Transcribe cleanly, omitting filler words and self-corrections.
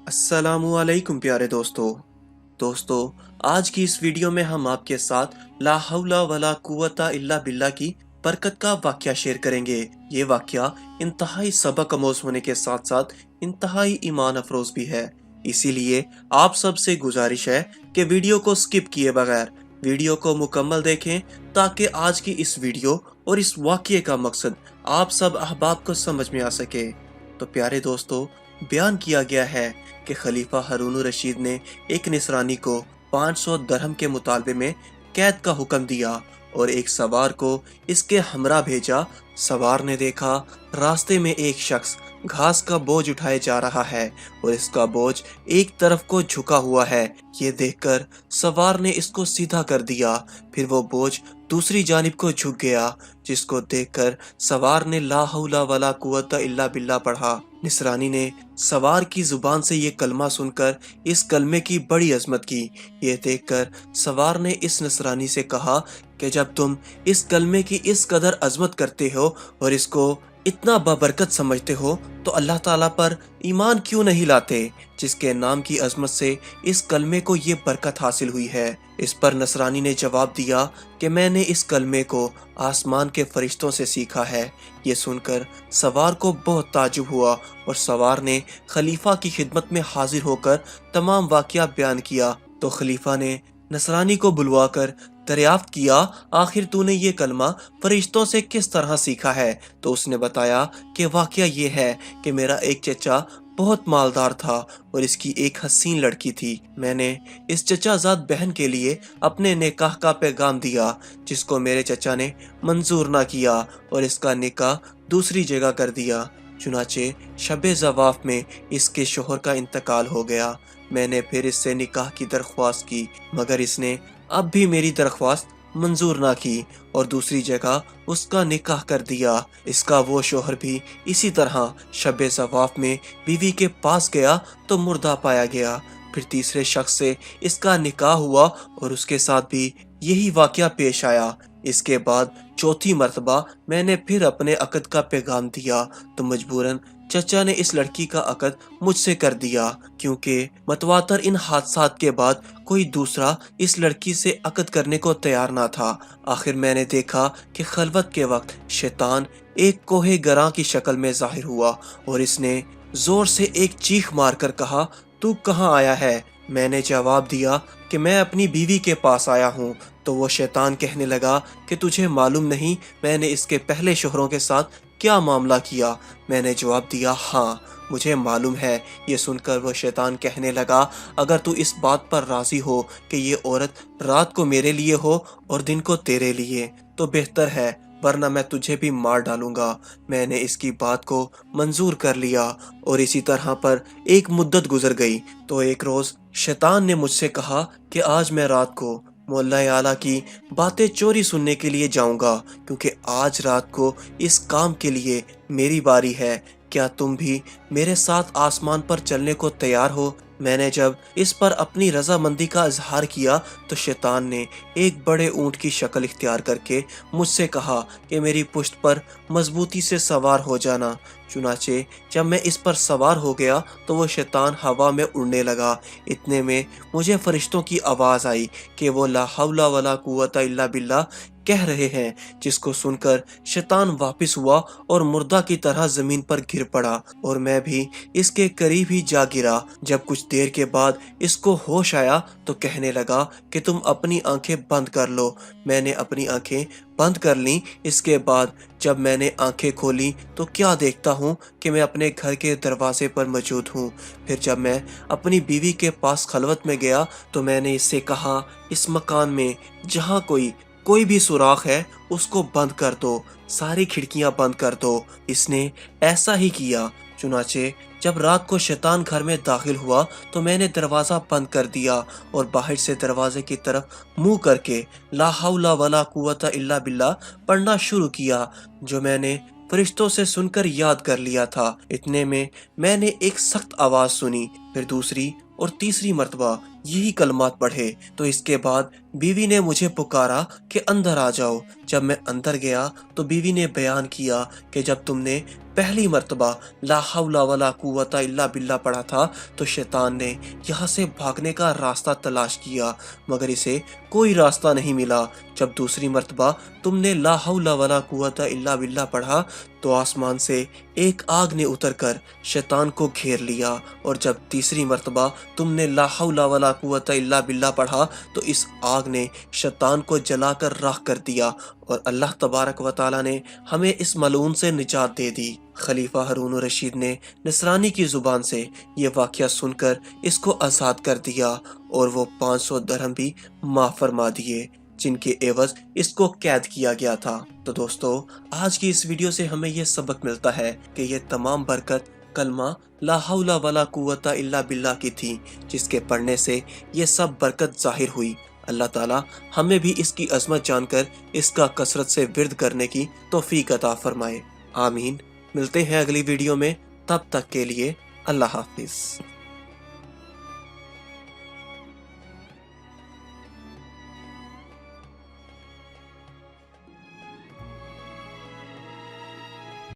अस्सलामुअलैकुम प्यारे दोस्तों आज की इस वीडियो में हम आपके साथ ला हौला वला कुव्वता इल्ला बिल्ला की बरकत का वाक्या शेयर करेंगे। ये वाक्या इंतहाई सबक आमोज होने के साथ साथ इंतहाई ईमान अफरोज भी है। इसीलिए आप सबसे गुजारिश है कि वीडियो को स्किप किए बगैर वीडियो को मुकम्मल देखें, ताकि आज की इस वीडियो और इस वाक्ये का मकसद आप सब अहबाब को समझ में आ सके। तो प्यारे दोस्तों, बयान किया गया है कि खलीफा हारून रशीद ने एक निसरानी को 500 दरहम के मुतालबे में कैद का हुक्म दिया और एक सवार को इसके हमरा भेजा। सवार ने देखा रास्ते में एक शख्स घास का बोझ उठाए जा रहा है और इसका बोझ एक तरफ को झुका हुआ है। ये देखकर सवार ने इसको सीधा कर दिया। फिर वो बोझ दूसरी जानिब को झुक गया, जिसको देखकर सवार ने ला हौला वला कुव्वता इल्ला बिल्ला पढ़ा। निसरानी ने सवार की जुबान से ये कलमा सुनकर इस कलमे की बड़ी अजमत की। ये देखकर सवार ने इस नसरानी से कहा कि जब तुम इस कलमे की इस कदर अजमत करते हो और इसको इतना बाबरकत समझते हो, तो अल्लाह ताला पर ईमान क्यों नहीं लाते, जिसके नाम की अजमत से इस कलमे को ये बरकत हासिल हुई है। इस पर नसरानी ने जवाब दिया कि मैंने इस कलमे को आसमान के फरिश्तों से सीखा है। ये सुनकर सवार को बहुत ताजुब हुआ और सवार ने खलीफा की खिदमत में हाजिर होकर तमाम वाकया बयान किया। तो खलीफा ने नसरानी को बुलवाकर दरियाफ्त किया, आखिर तूने ये कलमा फरिश्तों से किस तरह सीखा है। तो उसने बताया कि वाकया ये है कि मेरा एक चचा बहुत मालदार था और इसकी एक हसीन लड़की थी। मैंने इस चचाजाद बहन के लिए अपने निकाह का पैगाम दिया, जिसको मेरे चचा ने मंजूर ना किया और इसका निकाह दूसरी जगह कर दिया। चुनाचे शबे ज़वाफ में इसके शोहर का इंतकाल हो गया। मैंने फिर इससे निकाह की दरख्वास्त की, मगर इसने अब भी मेरी दरख्वास्त मंजूर ना की और दूसरी जगह उसका निकाह कर दिया। इसका वो शोहर भी इसी तरह शबे ज़वाफ में बीवी के पास गया तो मुर्दा पाया गया। फिर तीसरे शख्स से इसका निकाह हुआ और उसके साथ भी यही वाकया पेश आया। इसके बाद चौथी मर्तबा मैंने फिर अपने अकद का पैगाम दिया तो मजबूरन चचा ने इस लड़की का अकद मुझसे कर दिया, क्योंकि मतवातर इन हादसात के बाद कोई दूसरा इस लड़की से अकद करने को तैयार ना था। आखिर मैंने देखा कि खलवत के वक्त शैतान एक कोहे गरां की शक्ल में जाहिर हुआ और इसने जोर से एक चीख मारकर कहा, तू कहाँ आया है। मैंने जवाब दिया कि मैं अपनी बीवी के पास आया हूँ। तो वो शैतान कहने लगा कि तुझे मालूम नहीं मैंने इसके पहले शोहरों के साथ क्या मामला किया। मैंने जवाब दिया, हाँ मुझे मालूम है। ये सुनकर वो शैतान कहने लगा, अगर तू इस बात पर राजी हो कि ये औरत रात को मेरे लिए हो और दिन को तेरे लिए, तो बेहतर है, वरना मैं तुझे भी मार डालूंगा। मैंने इसकी बात को मंजूर कर लिया और इसी तरह पर एक मुद्दत गुजर गई। तो एक रोज शैतान ने मुझसे कहा कि आज मैं रात को मौला आला की बातें चोरी सुनने के लिए जाऊंगा, क्योंकि आज रात को इस काम के लिए मेरी बारी है। क्या तुम भी मेरे साथ आसमान पर चलने को तैयार हो। मैंने जब इस पर अपनी रजामंदी का इजहार किया तो शैतान ने एक बड़े ऊंट की शक्ल इख्तियार करके मुझसे कहा कि मेरी पुश्त पर मजबूती से सवार हो जाना। चुनाचे जब मैं इस पर सवार हो गया तो वो शैतान हवा में उड़ने लगा। इतने में मुझे फरिश्तों की आवाज़ आई कि वो ला हौला वला कुव्वता इल्ला बिल्ला कह रहे हैं, जिसको सुनकर शैतान वापस हुआ और मुर्दा की तरह जमीन पर गिर पड़ा और मैं भी इसके करीब ही जा गिरा। जब कुछ देर के बाद इसको होश आया तो कहने लगा कि तुम अपनी आंखें बंद कर लो। मैंने अपनी आंखें बंद कर ली। इसके बाद जब मैंने आंखें खोली तो क्या देखता हूँ कि मैं अपने घर के दरवाजे पर मौजूद हूँ। फिर जब मैं अपनी बीवी के पास खलवत में गया तो मैंने इससे कहा, इस मकान में जहाँ कोई भी सुराख है उसको बंद कर दो, सारी खिड़कियां बंद कर दो। इसने ऐसा ही किया। चुनाचे जब रात को शैतान घर में दाखिल हुआ तो मैंने दरवाज़ा बंद कर दिया और बाहर से दरवाजे की तरफ मुंह करके ला हौला वला कुव्वता इल्ला बिल्ला पढ़ना शुरू किया, जो मैंने फरिश्तों से सुनकर याद कर लिया था। इतने में मैंने एक सख्त आवाज़ सुनी। फिर दूसरी और तीसरी मर्तबा یہی کلمات پڑھے۔ تو اس کے بعد بیوی نے مجھے پکارا کہ اندر آ جاؤ۔ جب میں اندر گیا تو بیوی نے بیان کیا کہ جب تم نے پہلی مرتبہ لا حول ولا قوت الا باللہ پڑھا تھا تو شیطان نے یہاں سے بھاگنے کا راستہ تلاش کیا مگر اسے کوئی راستہ نہیں ملا۔ جب دوسری مرتبہ تم نے لا حول ولا قوت الا باللہ پڑھا تو آسمان سے ایک آگ نے اتر کر شیطان کو گھیر لیا، اور جب تیسری مرتبہ تم نے لا حول ولا قوت الا باللہ پڑھا تو اس آگ نے شیطان کو جلا کر راکھ کر دیا، اور اللہ تبارک و تعالی نے ہمیں اس ملعون سے نجات دے دی۔ خلیفہ ہارون الرشید نے نصرانی کی زبان سے یہ واقعہ سن کر اس کو آزاد کر دیا، اور وہ 500 درہم بھی معاف فرما دیے جن کے عوض اس کو قید کیا گیا تھا۔ تو دوستو، آج کی اس ویڈیو سے ہمیں یہ سبق ملتا ہے کہ یہ تمام برکت کلمہ لا حول ولا قوت الا باللہ کی تھی، جس کے پڑھنے سے یہ سب برکت ظاہر ہوئی۔ اللہ تعالی ہمیں بھی اس کی عظمت جان کر اس کا کثرت سے ورد کرنے کی توفیق عطا فرمائے، آمین۔ ملتے ہیں اگلی ویڈیو میں، تب تک کے لیے اللہ حافظ۔